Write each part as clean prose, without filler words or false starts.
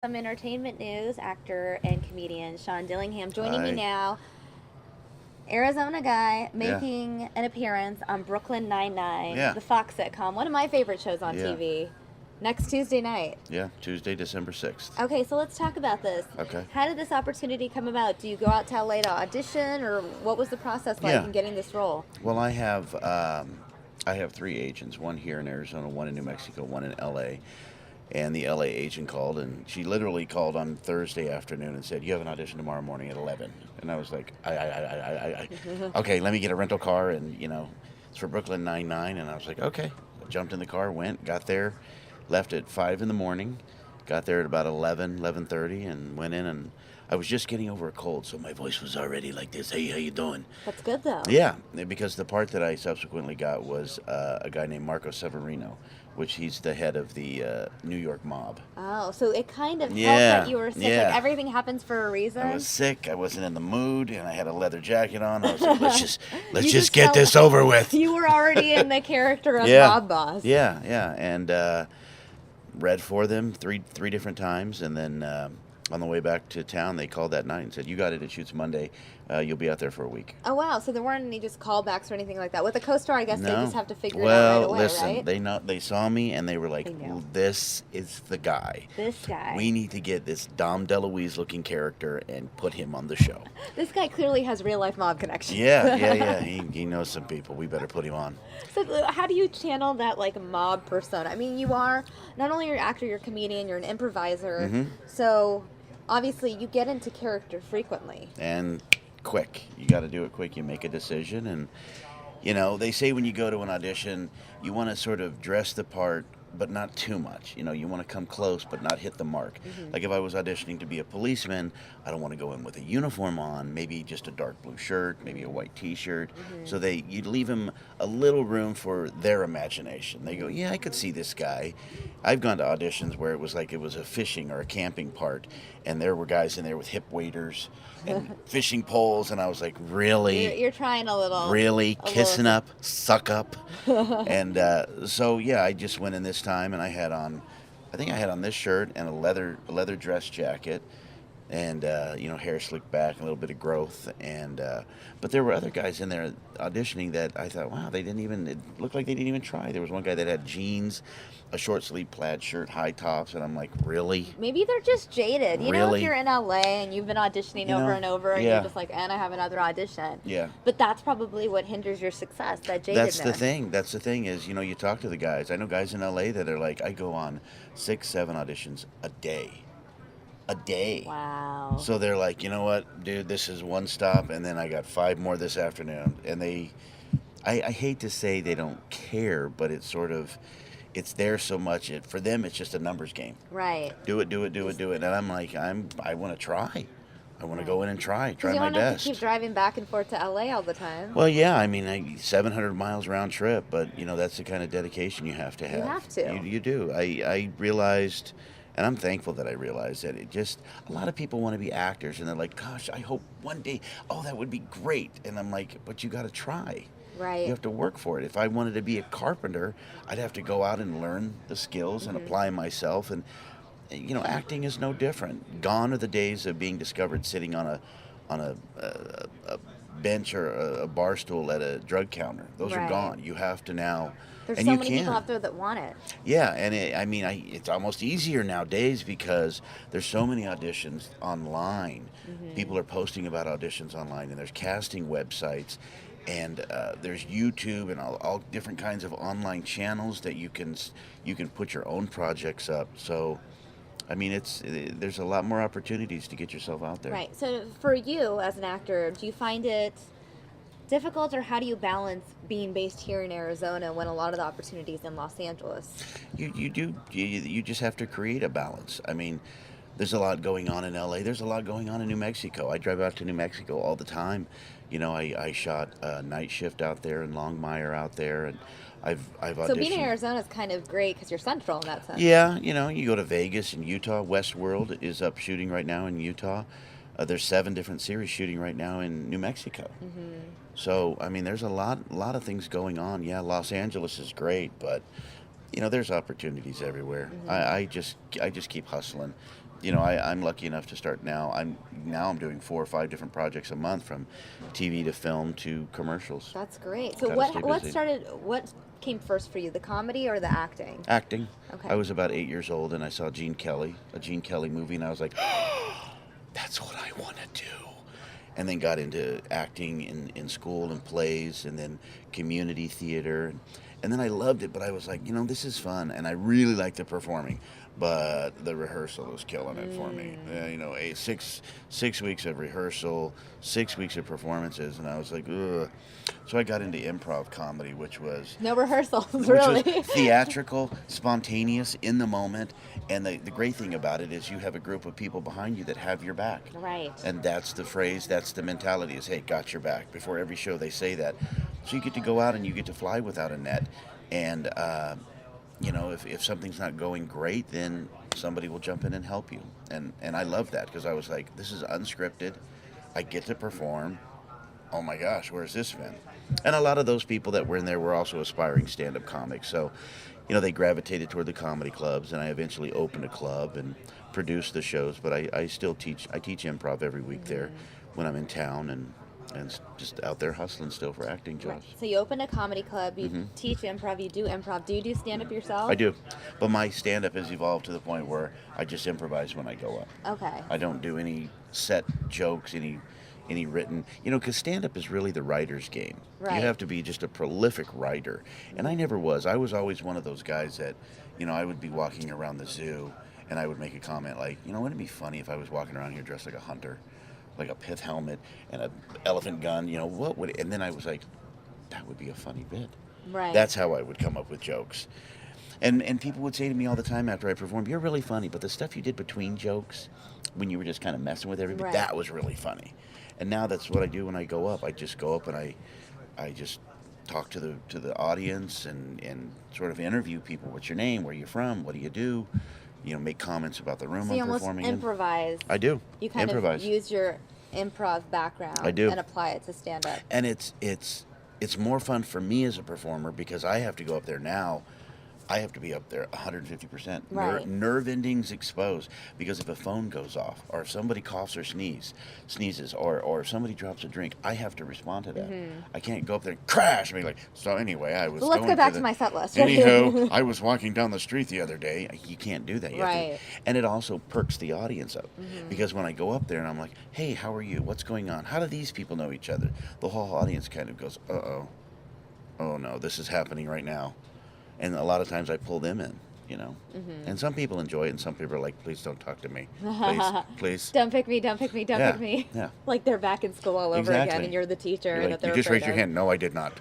some entertainment news. Actor and comedian Sean Dillingham joining me I now. Arizona guy yeah making an appearance on Brooklyn Nine-Nine, yeah the Fox sitcom, one of my favorite shows on yeah TV, next Tuesday night. yeah Tuesday, December 6th. Okay, so let's talk about this. Okay. How did this opportunity come about? Do you go out to LA to audition, or what was the process like Yeah. in getting this role? Well, I have three agents. One here in Arizona, one in New Mexico, one in L.A. And the L.A. agent called, and she literally called on Thursday afternoon and said, "You have an audition tomorrow morning at 11." And I was like, "Okay, let me get a rental car, and it's for Brooklyn Nine-Nine." And I was like, "Okay." I jumped in the car, went, got there, left at 5 in the morning, got there at about 11:30, and went in, and I was just getting over a cold, so my voice was already like this. Hey, how you doing? That's good though. Yeah, because the part that I subsequently got was a guy named Marco Severino, which he's the head of the New York mob. Oh, so it kind of helped Yeah, that you were sick. yeah. Like everything happens for a reason. I was sick. I wasn't in the mood, and I had a leather jacket on. I was like, let's You just just get felt this over with. You were already in the character of Yeah, mob boss. yeah, and read for them three different times, and then on the way back to town, they called that night and said, "You got it. It shoots Monday. You'll be out there for a week." Oh wow! So there weren't any just callbacks or anything like that. With a co-star, I guess they No. just have to figure it out Well, right away, listen, right? they saw me and they were like, They knew. "This is the guy. This guy. We need to get this Dom DeLuise looking character and put him on the show." This guy clearly has real life mob connections. Yeah. He knows some people. We better put him on. So how do you channel that like mob persona? I mean, you are not only you're an actor, you're a comedian, you're an improviser. Hmm. So obviously you get into character frequently. And quick. You got to do it quick. You make a decision, and they say when you go to an audition, you want to sort of dress the part, but not too much. You want to come close, but not hit the mark. Mm-hmm. Like if I was auditioning to be a policeman, I don't want to go in with a uniform on, maybe just a dark blue shirt, maybe a white T-shirt. Mm-hmm. So you leave them a little room for their imagination. They go, yeah, I could see this guy. I've gone to auditions where it was like it was a fishing or a camping part, and there were guys in there with hip waders and fishing poles, and I was like, really? You're trying a little. Really? A Kissing little. up? Suck up? And so, yeah, I just went in this time, and I think I had on this shirt and a leather dress jacket, and hair slicked back, a little bit of growth, and but there were other guys in there auditioning that I thought, wow, it looked like they didn't even try. There was one guy that had jeans, a short sleeve plaid shirt, high tops, and I'm like, really? Maybe they're just jaded. You know, if Really? you're in LA and you've been auditioning over and over, and yeah. you're just like, and I have another audition. Yeah. But that's probably what hinders your success, that jadedness. That's the thing is, you talk to the guys. I know guys in LA that are like, I go on 6-7 auditions a day. A day. Wow. So they're like, you know what, dude, this is one stop, and then I got 5 more this afternoon. And I hate to say they don't care, but it's there so much. For them, it's just a numbers game. Right. Do it. And I'm like, I want to try. I want to go in and try Because you my don't have best. to keep driving back and forth to LA all the time. Well, yeah, I mean, 700 miles round trip, but that's the kind of dedication you have to have. You have to. You do. I realized, and I'm thankful that I realized that a lot of people want to be actors, and they're like, gosh, I hope one day, oh, that would be great. And I'm like, but you got to try. Right. You have to work for it. If I wanted to be a carpenter, I'd have to go out and learn the skills and apply myself. And acting is no different. Gone are the days of being discovered sitting on a bench or a bar stool at a drug counter. Those are Right. gone. You have to now. There's and so you many can. people out there that want it. Yeah, and it's almost easier nowadays because there's so many auditions online. People are posting about auditions online, and there's casting websites, and there's YouTube and all different kinds of online channels that you can put your own projects up. So, I mean, there's a lot more opportunities to get yourself out there. Right. So for you as an actor, do you find it difficult, or how do you balance being based here in Arizona when a lot of the opportunities in Los Angeles? You do. You just have to create a balance. I mean, there's a lot going on in LA. There's a lot going on in New Mexico. I drive out to New Mexico all the time. I shot a night shift out there and Longmire out there, and I've auditioned. So being in Arizona is kind of great because you're central in that sense. Yeah, you go to Vegas and Utah. Westworld is up shooting right now in Utah. There's 7 different series shooting right now in New Mexico. So, I mean, there's a lot of things going on. Yeah, Los Angeles is great, but there's opportunities everywhere. I just keep hustling. I'm lucky enough to start now. I'm doing 4 or 5 different projects a month, from TV to film to commercials. That's great. So Gotta stay what came first for you, the comedy or the acting? Acting. Okay. I was about 8 years old, and I saw a Gene Kelly movie, and I was like, that's what I want to do. And then got into acting in school and plays, and then community theater. And then I loved it, but I was like, this is fun, and I really liked the performing. But the rehearsal was killing it for me. 6 weeks of rehearsal, 6 weeks of performances, and I was like, ugh. So I got into improv comedy, which was no rehearsals, really. Which was theatrical, spontaneous, in the moment. And the great thing about it is you have a group of people behind you that have your back. Right. And that's the phrase, that's the mentality, is, hey, got your back. Before every show they say that. So you get to go out and you get to fly without a net. And, if something's not going great, then somebody will jump in and help you. And I love that, because I was like, this is unscripted. I get to perform. Oh my gosh, where's this been? And a lot of those people that were in there were also aspiring stand-up comics. So, they gravitated toward the comedy clubs, and I eventually opened a club and produced the shows. But I still teach. I teach improv every week there when I'm in town, and just out there hustling still for acting jobs. Right. So you open a comedy club, you teach improv, you do improv. Do you do stand-up yourself? I do. But my stand-up has evolved to the point where I just improvise when I go up. Okay. I don't do any set jokes, any written, because stand-up is really the writer's game. Right. You have to be just a prolific writer. And I never was. I was always one of those guys that, I would be walking around the zoo, and I would make a comment like, wouldn't it be funny if I was walking around here dressed like a hunter, like a pith helmet and an elephant gun, what would, and then I was like, that would be a funny bit. Right. That's how I would come up with jokes. And people would say to me all the time after I performed, you're really funny, but the stuff you did between jokes, when you were just kind of messing with everybody, that was really funny. And now that's what I do when I go up. I just go up and I just talk to the audience and sort of interview people. What's your name? Where are you from? What do you do? Make comments about the room So you I'm almost performing in. improvise. I do. You kind improvise. of use your improv background I do. and apply it to stand-up. And it's more fun for me as a performer, because I have to go up there now. I have to be up there 150%. Right. Nerve endings exposed. Because if a phone goes off, or if somebody coughs or sneezes, or if somebody drops a drink, I have to respond to that. I can't go up there and crash and be like, so anyway, I was Let's go back to my set list. Anywho, I was walking down the street the other day. You can't do that. You have Right. to, and it also perks the audience up. Because when I go up there and I'm like, hey, how are you? What's going on? How do these people know each other? The whole audience kind of goes, uh-oh. Oh, no, this is happening right now. And a lot of times I pull them in, And some people enjoy it, and some people are like, please don't talk to me. Please. Don't pick me, don't pick me, don't pick me. Yeah. Like they're back in school all over again, and you're the teacher. You're like, that they're you just afraid raised your of. hand. No, I did not.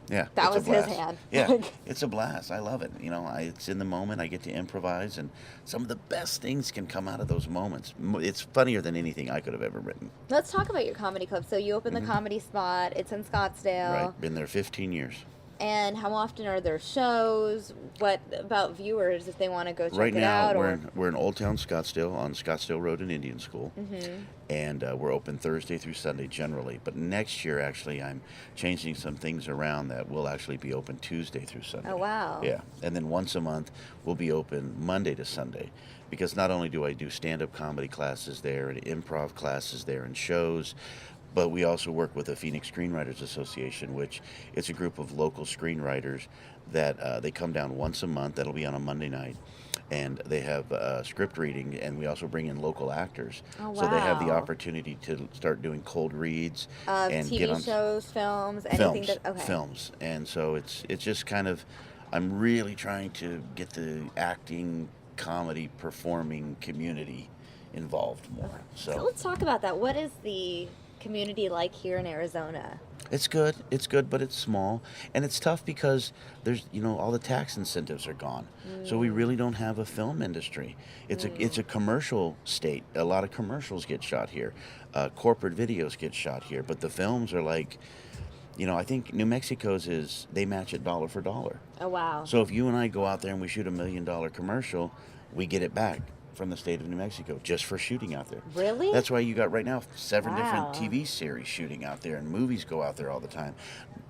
Yeah. That was his blast. hand. Yeah. It's a blast. I love it. It's in the moment. I get to improvise, and some of the best things can come out of those moments. It's funnier than anything I could have ever written. Let's talk about your comedy club. So you open the Comedy Spot. It's in Scottsdale. Right. Been there 15 years. And how often are there shows? What about viewers if they want to go check right it now, out? We're in Old Town Scottsdale on Scottsdale Road in Indian School. And we're open Thursday through Sunday generally. But next year, actually, I'm changing some things around that will actually be open Tuesday through Sunday. Oh, wow. Yeah. And then once a month, we'll be open Monday to Sunday. Because not only do I do stand-up comedy classes there and improv classes there and shows, but we also work with the Phoenix Screenwriters Association, which it's a group of local screenwriters that they come down once a month. That'll be on a Monday night. And they have script reading, and we also bring in local actors. Oh, wow. So they have the opportunity to start doing cold reads. And TV get on shows, films, anything films. And so it's just kind of, I'm really trying to get the acting, comedy, performing community involved more. So let's talk about that. What is the community like here in Arizona? It's good, but it's small, and it's tough because there's, all the tax incentives are gone. So we really don't have a film industry. It's a commercial state. A lot of commercials get shot here. Corporate videos get shot here, but the films are like, I think New Mexico's they match it dollar for dollar. Oh, wow. So if you and I go out there and we shoot $1 million commercial, we get it back. from the state of New Mexico just for shooting out there. Really? That's why you got right now 7 different Wow. TV series shooting out there, and movies go out there all the time.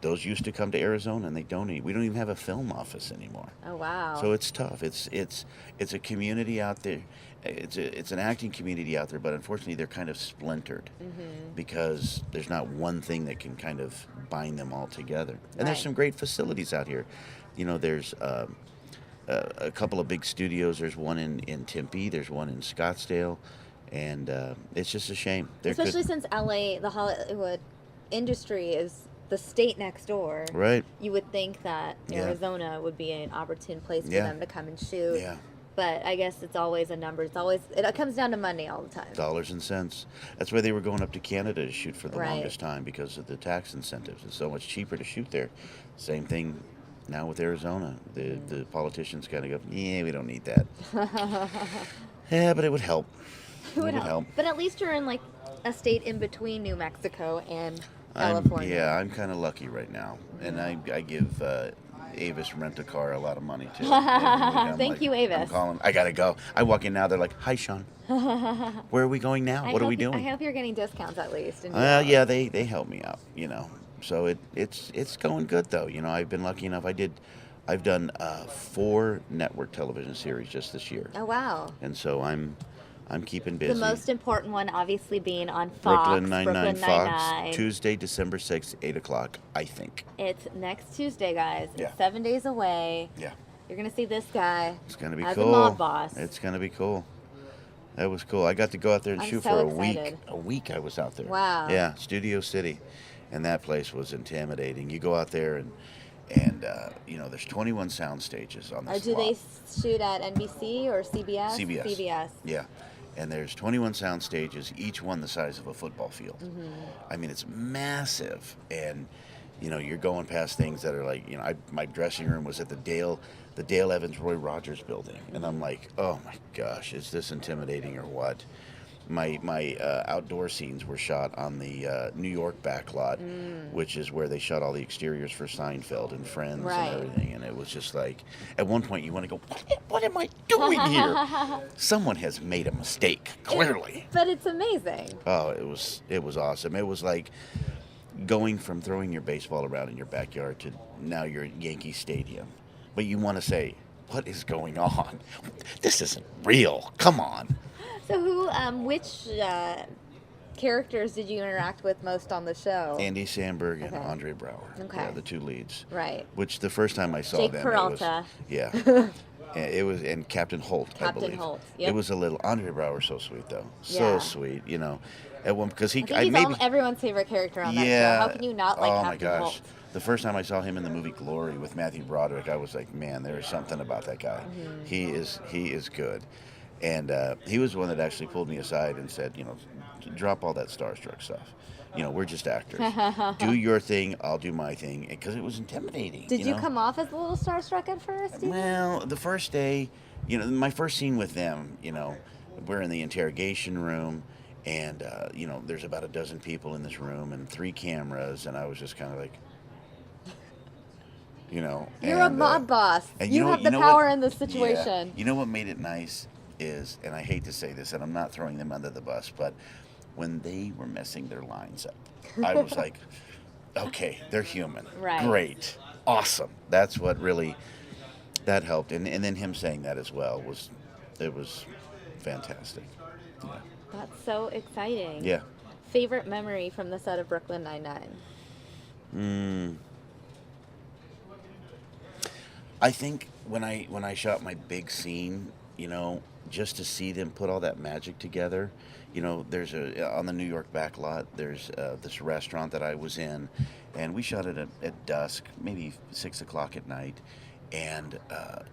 Those used to come to Arizona, and they don't. We don't even have a film office anymore. Oh, wow. So it's tough. It's a community out there. It's an acting community out there, but unfortunately they're kind of splintered because there's not one thing that can kind of bind them all together. And there's Right. some great facilities out here. There's a couple of big studios. There's one in Tempe. There's one in Scottsdale, and it's just a shame. Especially since LA, the Hollywood industry is the state next door. Right. You would think that Yeah. Arizona would be an opportune place for Yeah. them to come and shoot. Yeah. But I guess it's always a number. It comes down to money all the time. Dollars and cents. That's why they were going up to Canada to shoot for the Right. longest time, because of the tax incentives. It's so much cheaper to shoot there. Same thing now with Arizona. The politicians kind of go, yeah, we don't need that. Yeah, but it would help. It would help. But at least you're in like a state in between New Mexico and California. I'm kind of lucky right now, and I give Avis Rent-A-Car a lot of money too. I'm Thank you, Avis. I'm calling. I gotta go. I walk in now. They're like, "Hi, Sean. Where are we going now? What are we doing?" I hope you're getting discounts at least. Yeah, they help me out. So it's going good though. I've been lucky enough. I've done 4 network television series just this year, Oh, wow. and so I'm keeping busy. The most important one obviously being on Fox. Brooklyn Nine-Nine, Fox, Nine-Nine. Tuesday, December 6th, 8 o'clock, I think. It's next Tuesday, guys. Yeah. It's 7 days away. Yeah. You're going to see this guy. It's going to be as cool. a mob boss. It's going to be cool. That was cool. I got to go out there and I'm shoot so for a excited. week. A week I was out there. Wow. Yeah, Studio City. And that place was intimidating. You go out there and there's 21 sound stages on this Do lot. they shoot at NBC or CBS? CBS. CBS. Yeah. And there's 21 sound stages, each one the size of a football field. I mean, it's massive. And, you're going past things that are like, my dressing room was at the Dale Evans Roy Rogers building. And I'm like, oh my gosh, is this intimidating or what? My outdoor scenes were shot on the New York back lot, which is where they shot all the exteriors for Seinfeld and Friends Right. and everything. And it was just like, at one point you want to go, what am I doing here? Someone has made a mistake, clearly. But it's amazing. Oh, it was awesome. It was like going from throwing your baseball around in your backyard to now you're at Yankee Stadium. But you want to say, what is going on? This isn't real. Come on. So which characters did you interact with most on the show? Andy Samberg and Okay. Andre Brower. Okay. Yeah, the 2 leads. Right. Which the first time I saw Jake them, Peralta. it was and Captain Holt, I Captain believe. Holt, yep. It was a little Andre Brower, so sweet though, so Yeah. sweet. At one because I think he's everyone's favorite character on that yeah. show. How can you not like oh Captain my gosh. Holt? The first time I saw him in the movie Glory with Matthew Broderick, I was like, man, there is something about that guy. He is good. And he was the one that actually pulled me aside and said, drop all that starstruck stuff. We're just actors. Do your thing, I'll do my thing. Because it was intimidating. Did you come off as a little starstruck at first? do you think? Well, the first day, my first scene with them, we're in the interrogation room. And, there's about a dozen people in this room and 3 cameras. And I was just kind of like, You're a mob boss. and You have the power in this situation. Yeah. You know what made it nice is, and I hate to say this, and I'm not throwing them under the bus, but when they were messing their lines up, I was like, okay, they're human. Right. Great. Awesome. That's what really, that helped. And then him saying that as well was fantastic. Yeah. That's so exciting. Yeah. Favorite memory from the set of Brooklyn Nine-Nine? I think when I shot my big scene, just to see them put all that magic together, there's on the New York back lot, there's this restaurant that I was in, and we shot it at dusk, maybe 6 o'clock at night, and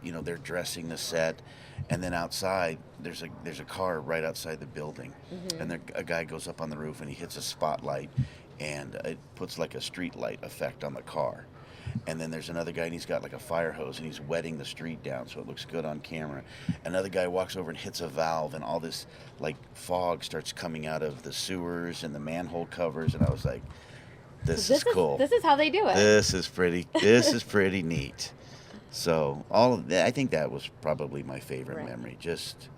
they're dressing the set, and then outside there's a car right outside the building, and a guy goes up on the roof and he hits a spotlight, and it puts like a street light effect on the car. And then there's another guy, and he's got like a fire hose, and he's wetting the street down so it looks good on camera. Another guy walks over and hits a valve, and all this like fog starts coming out of the sewers and the manhole covers, and I was like, this is cool. This is how they do it. This is pretty neat. So all of that, I think that was probably my favorite Right. memory. Just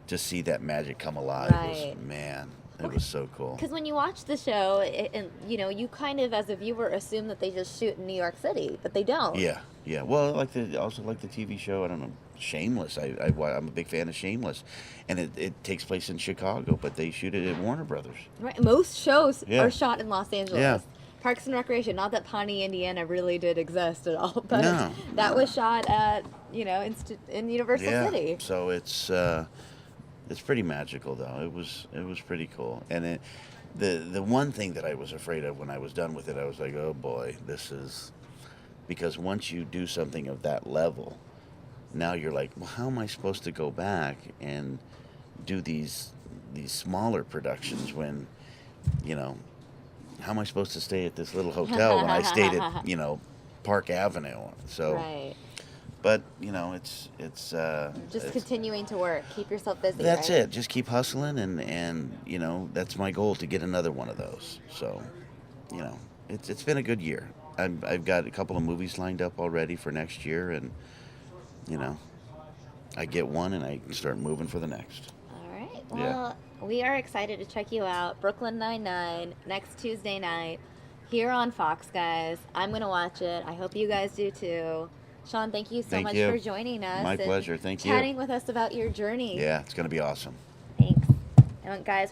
just see that magic come alive Right. was, man, it was so cool. Because when you watch the show, and you kind of, as a viewer, assume that they just shoot in New York City, but they don't. Yeah, yeah. Well, also like the TV show. I don't know, Shameless. I'm a big fan of Shameless, and it takes place in Chicago, but they shoot it at Warner Brothers. Right. Most shows Yeah. are shot in Los Angeles. Yeah. Parks and Recreation. Not that Pawnee, Indiana, really did exist at all, but No, that no. was shot at in Universal Yeah. City. So it's pretty magical though. It was pretty cool, and the one thing that I was afraid of when I was done with it, I was like, oh boy, this is, because once you do something of that level, now you're like, well, how am I supposed to go back and do these smaller productions when, how am I supposed to stay at this little hotel when I stayed at, Park Avenue? So, Right. but it's Just continuing to work. Keep yourself busy. that's right? it. Just keep hustling, and that's my goal, to get another one of those. So, it's been a good year. I've got a couple of movies lined up already for next year, and I get one and I start moving for the next. All right. Yeah. Well, we are excited to check you out. Brooklyn Nine-Nine next Tuesday night here on Fox, guys. I'm going to watch it. I hope you guys do too. Sean, thank you so Thank much you. for joining us. My and pleasure. Thank you. chatting with us about your journey. Yeah, it's going to be awesome. Thanks. And guys,